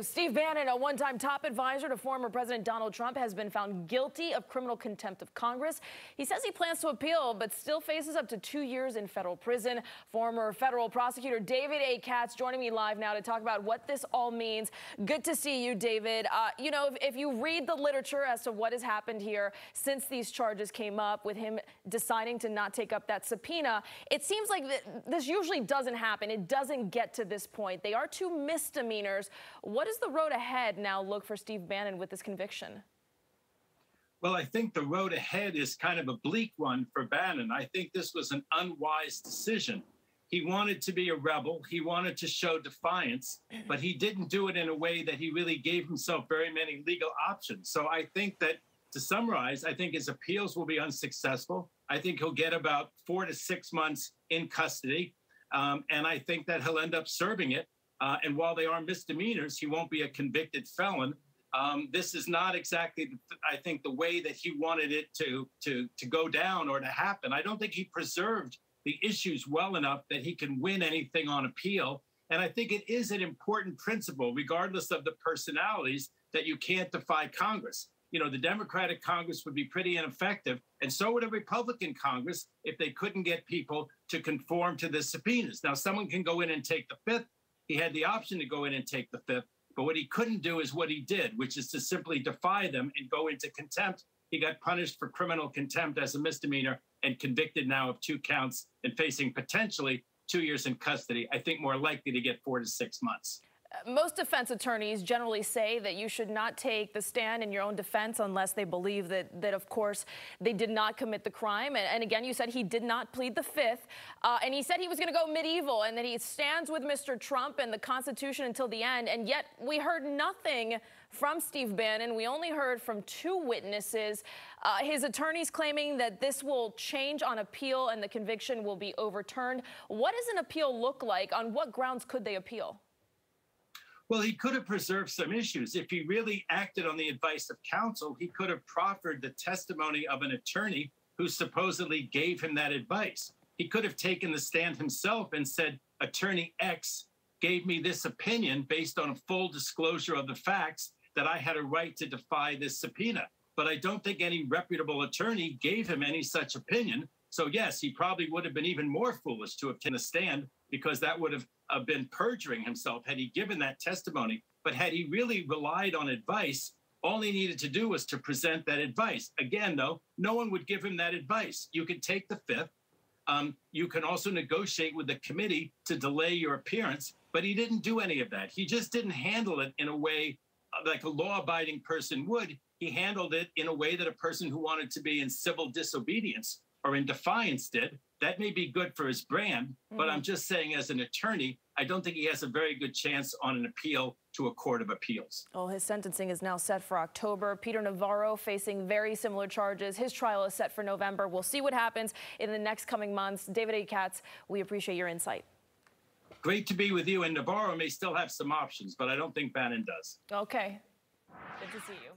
Steve Bannon, a one-time top advisor to former President Donald Trump, has been found guilty of criminal contempt of Congress. He says he plans to appeal, but still faces up to 2 years in federal prison. Former federal prosecutor David A. Katz joining me live now to talk about what this all means. Good to see you, David. If you read the literature as to what has happened here since these charges came up, with him deciding to not take up that subpoena, it seems like this usually doesn't happen. It doesn't get to this point. They are two misdemeanors. What does the road ahead now look for Steve Bannon with this conviction? Well, I think the road ahead is kind of a bleak one for Bannon. I think this was an unwise decision. He wanted to be a rebel. He wanted to show defiance, but he didn't do it in a way that he really gave himself very many legal options. So I think that, to summarize, I think his appeals will be unsuccessful. I think he'll get about 4 to 6 months in custody, and I think that he'll end up serving it. And while they are misdemeanors, he won't be a convicted felon. This is not exactly, I think, the way that he wanted it to go down or to happen. I don't think he preserved the issues well enough that he can win anything on appeal. And I think it is an important principle, regardless of the personalities, that you can't defy Congress. You know, the Democratic Congress would be pretty ineffective, and so would a Republican Congress if they couldn't get people to conform to the subpoenas. Now, someone can go in and take the fifth. He had the option to go in and take the fifth, but what he couldn't do is what he did, which is to simply defy them and go into contempt. He got punished for criminal contempt as a misdemeanor and convicted now of 2 counts and facing potentially 2 years in custody. I think more likely to get 4 to 6 months. Most defense attorneys generally say that you should not take the stand in your own defense unless they believe that of course, they did not commit the crime. And again, you said he did not plead the fifth. And he said he was going to go medieval and that he stands with Mr. Trump and the Constitution until the end. And yet we heard nothing from Steve Bannon. We only heard from 2 witnesses. His attorneys claiming that this will change on appeal and the conviction will be overturned. What does an appeal look like? On what grounds could they appeal? Well, he could have preserved some issues. If he really acted on the advice of counsel, he could have proffered the testimony of an attorney who supposedly gave him that advice. He could have taken the stand himself and said, Attorney X gave me this opinion based on a full disclosure of the facts that I had a right to defy this subpoena. But I don't think any reputable attorney gave him any such opinion. So yes, he probably would have been even more foolish to have taken a stand, because that would have been perjuring himself had he given that testimony. But had he really relied on advice, all he needed to do was to present that advice. Again, though, no one would give him that advice. You could take the fifth. You can also negotiate with the committee to delay your appearance, but he didn't do any of that. He just didn't handle it in a way like a law-abiding person would. He handled it in a way that a person who wanted to be in civil disobedience or in defiance did. That may be good for his brand, but I'm just saying, as an attorney, I don't think he has a very good chance on an appeal to a court of appeals. Well, his sentencing is now set for October. Peter Navarro facing very similar charges. His trial is set for November. We'll see what happens in the next coming months. David A. Katz, we appreciate your insight. Great to be with you. And Navarro may still have some options, but I don't think Bannon does. Okay. Good to see you.